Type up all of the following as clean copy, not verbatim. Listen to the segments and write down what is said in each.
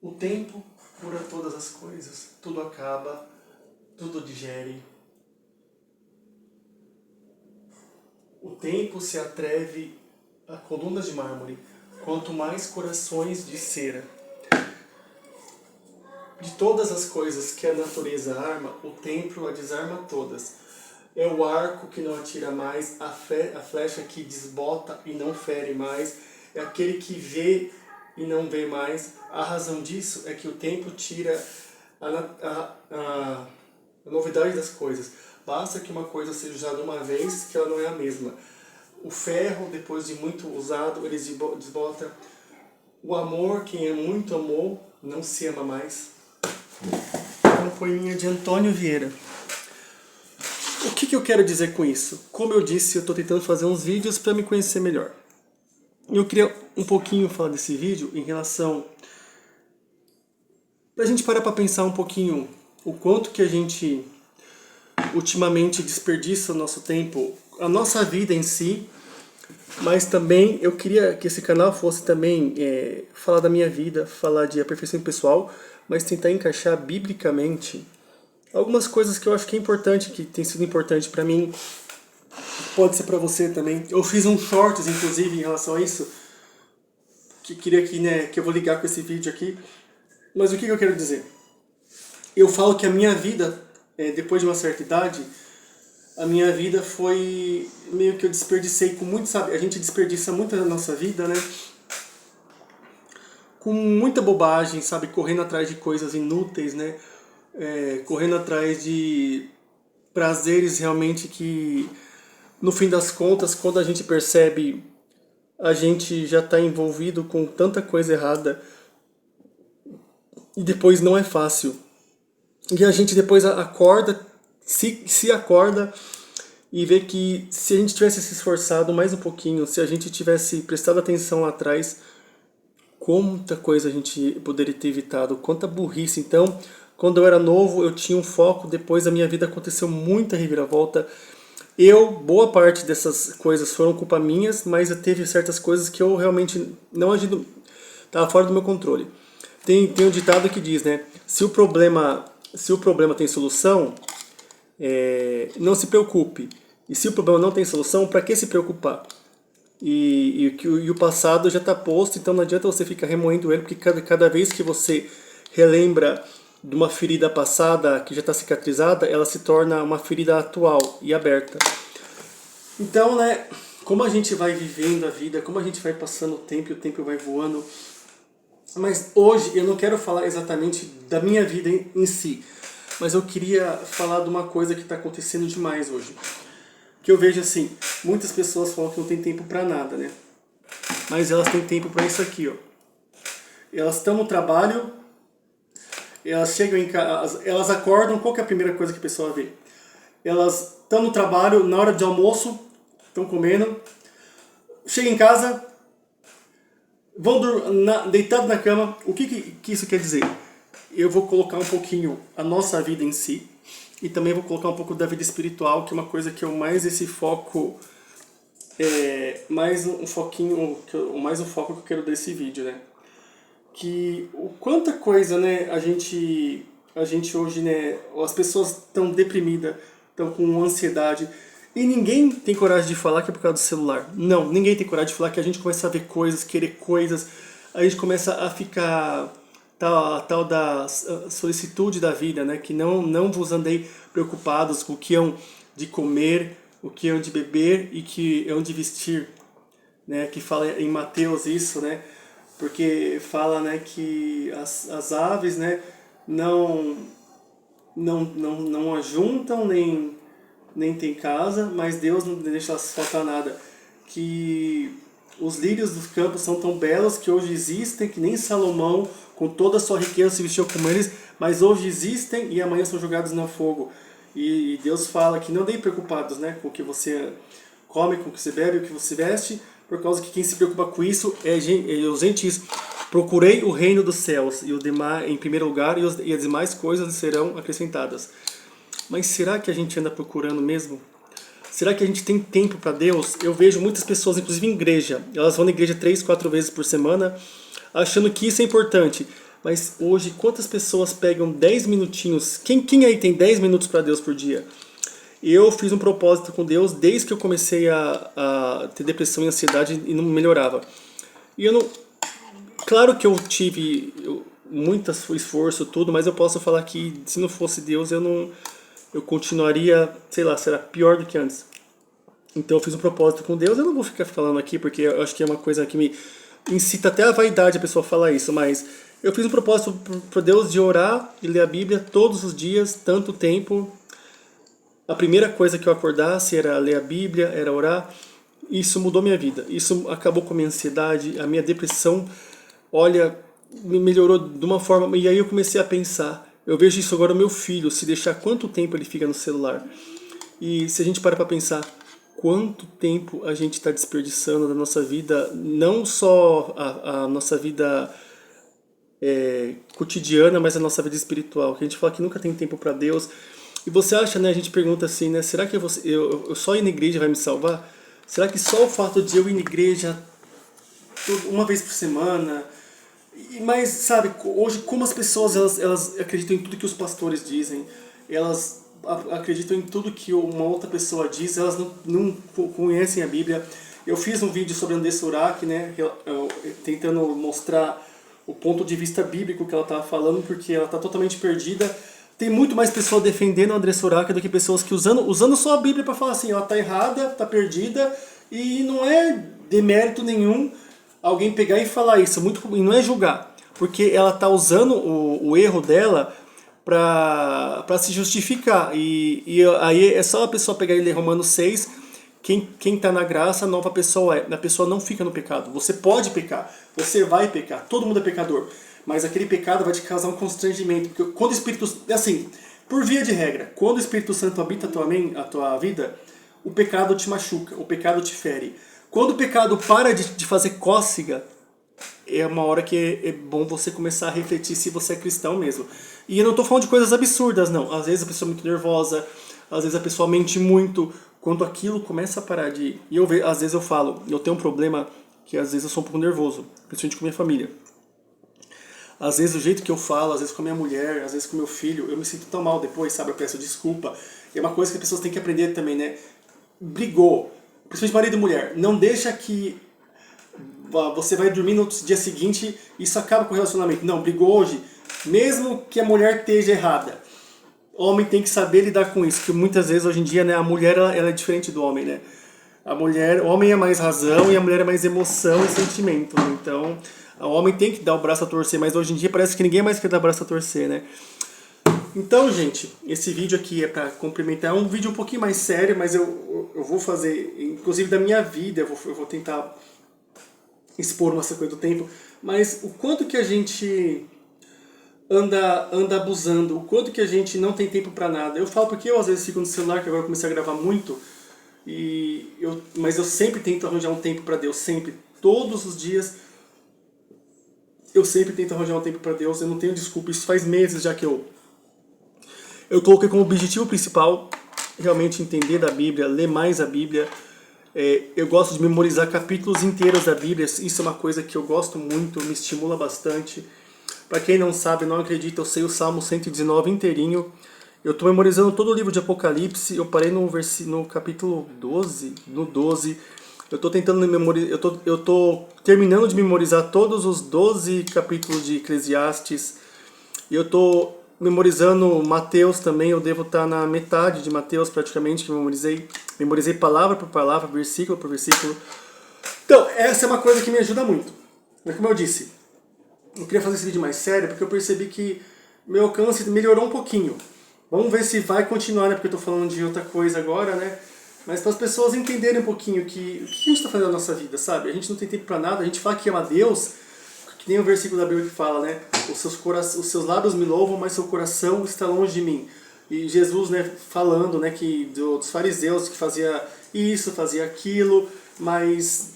O tempo cura todas as coisas, tudo acaba, tudo digere. O tempo se atreve a colunas de mármore, quanto mais corações de cera. De todas as coisas que a natureza arma, o tempo a desarma todas. É o arco que não atira mais, a flecha que desbota e não fere mais, é aquele que vê e não vê mais. A razão disso é que o tempo tira a novidade das coisas. Basta que uma coisa seja usada uma vez, que ela não é a mesma. O ferro, depois de muito usado, ele desbota. O amor, quem é muito amou, não se ama mais. Uma poeminha de Antônio Vieira. O que eu quero dizer com isso? Como eu disse, eu estou tentando fazer uns vídeos para me conhecer melhor. Eu queria um pouquinho falar desse vídeo em relação... Pra gente parar para pensar um pouquinho o quanto que a gente ultimamente desperdiça o nosso tempo, a nossa vida em si, mas também eu queria que esse canal fosse também falar da minha vida, falar de aperfeiçoamento pessoal, mas tentar encaixar biblicamente algumas coisas que eu acho que é importante, que tem sido importante para mim, pode ser para você também. Eu fiz um shorts, inclusive, em relação a isso, que queria que eu vou ligar com esse vídeo aqui. Mas o que eu quero dizer? Eu falo que a minha vida, depois de uma certa idade, a minha vida foi meio que eu desperdicei com muito, sabe? A gente desperdiça muito da nossa vida, né? Com muita bobagem, sabe? Correndo atrás de coisas inúteis, né? Correndo atrás de prazeres realmente que, no fim das contas, quando a gente percebe, a gente já está envolvido com tanta coisa errada e depois não é fácil. E a gente depois acorda, se acorda e vê que se a gente tivesse se esforçado mais um pouquinho, se a gente tivesse prestado atenção lá atrás, quanta coisa a gente poderia ter evitado, quanta burrice. Então, quando eu era novo, eu tinha um foco, depois a minha vida aconteceu muita reviravolta. Boa parte dessas coisas foram culpa minhas, mas eu teve certas coisas que eu realmente não agi, estava fora do meu controle. Tem um ditado que diz, né? Se o problema tem solução, não se preocupe. E se o problema não tem solução, para que se preocupar? E o passado já está posto, então não adianta você ficar remoendo ele, porque cada vez que você relembra de uma ferida passada que já está cicatrizada, ela se torna uma ferida atual e aberta. Então, né, como a gente vai vivendo a vida, como a gente vai passando o tempo e o tempo vai voando. Mas hoje eu não quero falar exatamente da minha vida em si, mas eu queria falar de uma coisa que está acontecendo demais hoje. Que eu vejo assim, muitas pessoas falam que não tem tempo para nada, né? Mas elas têm tempo para isso aqui, ó. Elas estão no trabalho, elas chegam em casa, elas acordam, qual que é a primeira coisa que a pessoa vê? Elas estão no trabalho, na hora de almoço, estão comendo, chegam em casa, vão deitados na cama. O que isso quer dizer? Eu vou colocar um pouquinho a nossa vida em si, e também vou colocar um pouco da vida espiritual, que é uma coisa que eu mais esse foco, mais um foco que eu quero desse vídeo, né? Que quanta coisa, né, a gente hoje, né, as pessoas estão deprimidas, estão com ansiedade, e ninguém tem coragem de falar que é por causa do celular. Não, ninguém tem coragem de falar que a gente começa a ver coisas, querer coisas, a gente começa a ficar tal da solicitude da vida, né, que não vos andei preocupados com o que hão de comer, o que hão de beber e que hão de vestir, né, que fala em Mateus isso, né, porque fala, né, que as aves, né, não ajuntam nem tem casa, mas Deus não deixa elas faltar nada. Que os lírios dos campos são tão belos que hoje existem, que nem Salomão, com toda a sua riqueza, se vestiu como eles, mas hoje existem e amanhã são jogados no fogo. E Deus fala que não andem preocupados, né, com o que você come, com o que você bebe, o que você veste, por causa que quem se preocupa com isso é os gentios. Procurei o reino dos céus e o demais em primeiro lugar, e as demais coisas serão acrescentadas. Mas será que a gente anda procurando mesmo? Será que a gente tem tempo para Deus? Eu vejo muitas pessoas, inclusive em igreja, elas vão na igreja 3, 4 vezes por semana, achando que isso é importante. Mas hoje, quantas pessoas pegam 10 minutinhos? Quem aí tem 10 minutos para Deus por dia? Eu fiz um propósito com Deus desde que eu comecei a ter depressão e ansiedade e não melhorava. E eu não. Claro que eu tive muito esforço, tudo, mas eu posso falar que se não fosse Deus, eu continuaria, sei lá, será pior do que antes. Então eu fiz um propósito com Deus, eu não vou ficar falando aqui porque eu acho que é uma coisa que me incita até a vaidade a pessoa falar isso, mas eu fiz um propósito para Deus de orar e ler a Bíblia todos os dias, tanto tempo. A primeira coisa que eu acordasse era ler a Bíblia, era orar. Isso mudou minha vida. Isso acabou com a minha ansiedade, a minha depressão. Olha, me melhorou de uma forma. E aí eu comecei a pensar. Eu vejo isso agora no meu filho, se deixar quanto tempo ele fica no celular. E se a gente para pensar quanto tempo a gente está desperdiçando da nossa vida, não só a nossa vida cotidiana, mas a nossa vida espiritual. Que a gente fala que nunca tem tempo para Deus. E você acha, né? A gente pergunta assim, né? Será que eu só ir na igreja vai me salvar? Será que só o fato de eu ir na igreja uma vez por semana? Mas, sabe, hoje como as pessoas elas acreditam em tudo que os pastores dizem, elas acreditam em tudo que uma outra pessoa diz, elas não conhecem a Bíblia. Eu fiz um vídeo sobre André Surak, né? Tentando mostrar o ponto de vista bíblico que ela estava falando, porque ela está totalmente perdida. Tem muito mais pessoas defendendo a André Surak do que pessoas que usando só a Bíblia para falar assim, ela tá errada, tá perdida, e não é demérito nenhum alguém pegar e falar isso, e não é julgar, porque ela tá usando o erro dela para se justificar, e aí é só a pessoa pegar e ler Romanos 6, quem tá na graça, a nova pessoa a pessoa não fica no pecado, você pode pecar, você vai pecar, todo mundo é pecador, mas aquele pecado vai te causar um constrangimento. Porque quando o Espírito... Assim, por via de regra, quando o Espírito Santo habita a tua vida, o pecado te machuca, o pecado te fere. Quando o pecado para de fazer cócega, é uma hora que é bom você começar a refletir se você é cristão mesmo. E eu não estou falando de coisas absurdas, não. Às vezes a pessoa é muito nervosa, às vezes a pessoa mente muito. Quando aquilo começa a parar de... E às vezes eu falo, eu tenho um problema que às vezes eu sou um pouco nervoso, principalmente com minha família. Às vezes o jeito que eu falo, às vezes com a minha mulher, às vezes com meu filho, eu me sinto tão mal depois, sabe? Eu peço desculpa. E é uma coisa que as pessoas têm que aprender também, né? Brigou, principalmente marido e mulher, não deixa que você vai dormir no dia seguinte e isso acaba com o relacionamento. Não, brigou hoje, mesmo que a mulher esteja errada. O homem tem que saber lidar com isso, porque muitas vezes hoje em dia, né, a mulher ela é diferente do homem, né? O homem é mais razão e a mulher é mais emoção e sentimento. Então, o homem tem que dar o braço a torcer, mas hoje em dia parece que ninguém mais quer dar o braço a torcer, né? Então, gente, esse vídeo aqui é para complementar. É um vídeo um pouquinho mais sério, mas eu vou fazer, inclusive da minha vida, eu vou tentar expor uma sequência do tempo. Mas o quanto que a gente anda abusando, o quanto que a gente não tem tempo para nada. Eu falo porque eu às vezes fico no celular, que agora eu comecei a gravar muito, mas eu sempre tento arranjar um tempo para Deus, sempre, todos os dias. Eu sempre tento arranjar um tempo para Deus, eu não tenho desculpa, isso faz meses já que eu coloquei como objetivo principal realmente entender da Bíblia, ler mais a Bíblia. Eu gosto de memorizar capítulos inteiros da Bíblia, isso é uma coisa que eu gosto muito, me estimula bastante. Para quem não sabe, não acredita, eu sei o Salmo 119 inteirinho. Eu estou memorizando todo o livro de Apocalipse, eu parei no capítulo 12, no 12. Eu estou tentando memorizar, eu tô terminando de memorizar todos os 12 capítulos de Eclesiastes. E eu estou memorizando Mateus também, eu devo estar na metade de Mateus praticamente, que eu memorizei palavra por palavra, versículo por versículo. Então, essa é uma coisa que me ajuda muito. Mas como eu disse, eu queria fazer esse vídeo mais sério, porque eu percebi que meu alcance melhorou um pouquinho. Vamos ver se vai continuar, né? Porque eu estou falando de outra coisa agora, né? Mas para as pessoas entenderem um pouquinho o que a gente está fazendo na nossa vida, sabe? A gente não tem tempo para nada, a gente fala que ama Deus, que nem o versículo da Bíblia que fala, né? Os seus lábios me louvam, mas seu coração está longe de mim. E Jesus, né, falando, né, que dos fariseus que fazia isso, fazia aquilo, mas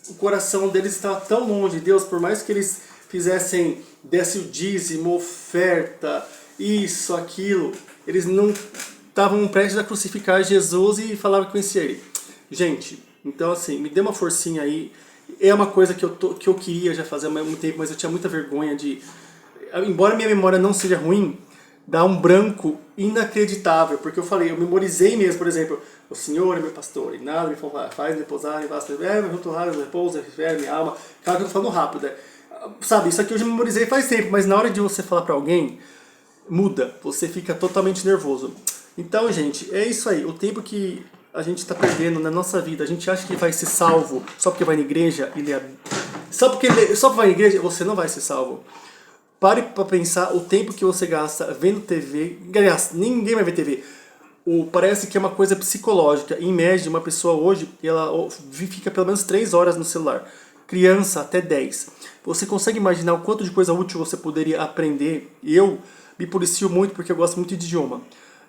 o coração deles estava tão longe de Deus, por mais que eles desse o dízimo, oferta, isso, aquilo, eles não estavam prestes a crucificar Jesus e falavam que conhecia ele. Gente, então assim, me dê uma forcinha aí. É uma coisa que eu queria já fazer há muito tempo, mas eu tinha muita vergonha de... embora minha memória não seja ruim, dá um branco inacreditável, porque eu falei, eu memorizei mesmo, por exemplo, o Senhor é meu pastor, e nada me faltará, faz repousar em vastas ervas, junto ao repouso, refere minha alma. Claro que eu tô falando rápido, né? Sabe, isso aqui eu já memorizei faz tempo, mas na hora de você falar pra alguém, muda, você fica totalmente nervoso. Então, gente, é isso aí, o tempo que a gente está perdendo na nossa vida, a gente acha que vai ser salvo só porque vai na igreja e lê só porque vai na igreja, você não vai ser salvo. Pare para pensar o tempo que você gasta vendo TV. Aliás, ninguém vai ver TV. Parece que é uma coisa psicológica. Em média, uma pessoa hoje, ela fica pelo menos 3 horas no celular. Criança, até 10. Você consegue imaginar o quanto de coisa útil você poderia aprender? Eu me policio muito porque eu gosto muito de idioma.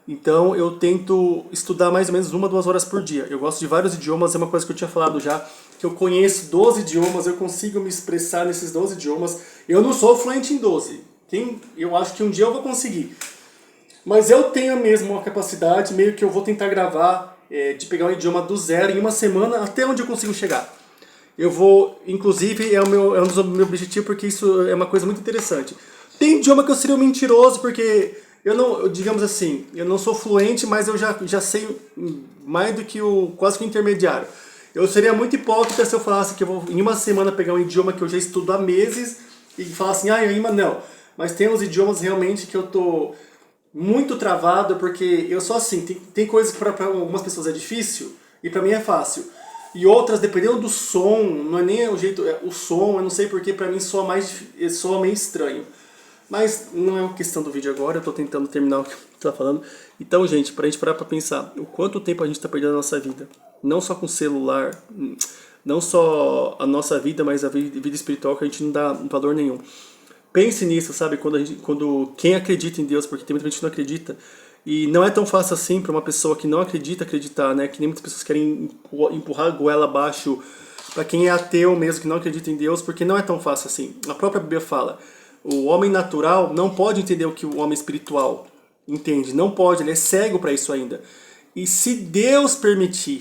Então eu tento estudar mais ou menos 1, 2 horas por dia. Eu gosto de vários idiomas, é uma coisa que eu tinha falado já, que eu conheço 12 idiomas, eu consigo me expressar nesses 12 idiomas. Eu não sou fluente em 12. Eu acho que um dia eu vou conseguir. Mas eu tenho mesmo uma capacidade, meio que eu vou tentar gravar, de pegar um idioma do zero em uma semana, até onde eu consigo chegar. Eu vou, inclusive, é um dos meus objetivos, porque isso é uma coisa muito interessante. Tem idioma que eu seria um mentiroso, porque digamos assim, eu não sou fluente, mas eu já sei mais do que quase que o intermediário. Eu seria muito hipócrita se eu falasse que eu vou em uma semana pegar um idioma que eu já estudo há meses e falar assim, não. Mas tem uns idiomas realmente que eu tô muito travado, porque eu sou assim, tem coisas que para algumas pessoas é difícil e para mim é fácil. E outras, dependendo do som, não é nem o jeito, o som, eu não sei porque para mim soa meio estranho. Mas não é uma questão do vídeo agora, eu tô tentando terminar o que eu tô falando. Então, gente, pra gente parar pra pensar, o quanto tempo a gente tá perdendo na nossa vida. Não só com o celular, não só a nossa vida, mas a vida espiritual, que a gente não dá valor nenhum. Pense nisso, sabe? Quando quem acredita em Deus, porque tem muita gente que não acredita, e não é tão fácil assim para uma pessoa que não acredita acreditar, né? Que nem muitas pessoas querem empurrar a goela abaixo para quem é ateu mesmo, que não acredita em Deus, porque não é tão fácil assim. A própria Bíblia fala, o homem natural não pode entender o que o homem espiritual entende, não pode, ele é cego para isso ainda. E se Deus permitir,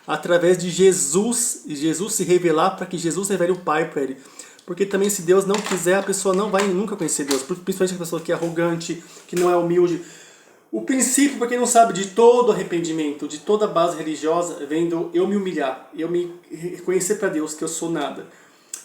através de Jesus se revelar, para que Jesus revele o Pai para ele. Porque também se Deus não quiser, a pessoa não vai nunca conhecer Deus. Principalmente a pessoa que é arrogante, que não é humilde. O princípio, para quem não sabe, de todo arrependimento, de toda base religiosa, vem do eu me humilhar, eu me reconhecer para Deus que eu sou nada.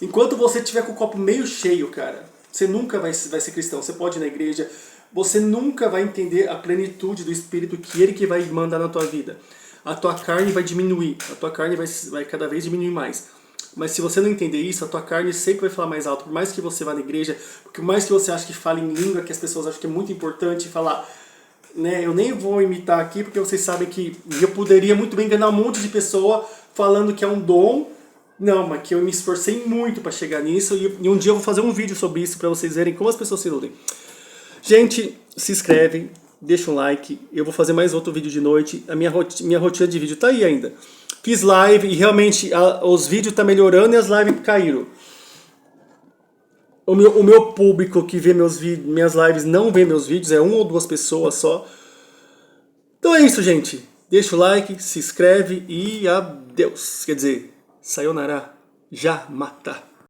Enquanto você tiver com o copo meio cheio, cara, você nunca vai ser cristão. Você pode ir na igreja, você nunca vai entender a plenitude do Espírito, que Ele que vai mandar na tua vida. A tua carne vai diminuir, a tua carne vai cada vez diminuir mais. Mas se você não entender isso, a tua carne sempre vai falar mais alto. Por mais que você vá na igreja, por mais que você ache que fale em língua, que as pessoas acham que é muito importante falar, né? Eu nem vou imitar aqui, porque vocês sabem que eu poderia muito bem enganar um monte de pessoa falando que é um dom. Não, mas que eu me esforcei muito para chegar nisso, e um dia eu vou fazer um vídeo sobre isso para vocês verem como as pessoas se iludem. Gente, se inscreve, deixa um like, eu vou fazer mais outro vídeo de noite, a minha rotina de vídeo tá aí ainda. Fiz live e realmente os vídeos tá melhorando e as lives caíram. O meu público que vê minhas lives não vê meus vídeos, é 1 ou 2 pessoas só. Então é isso, gente. Deixa o like, se inscreve e adeus. Quer dizer, sayonara, já mata.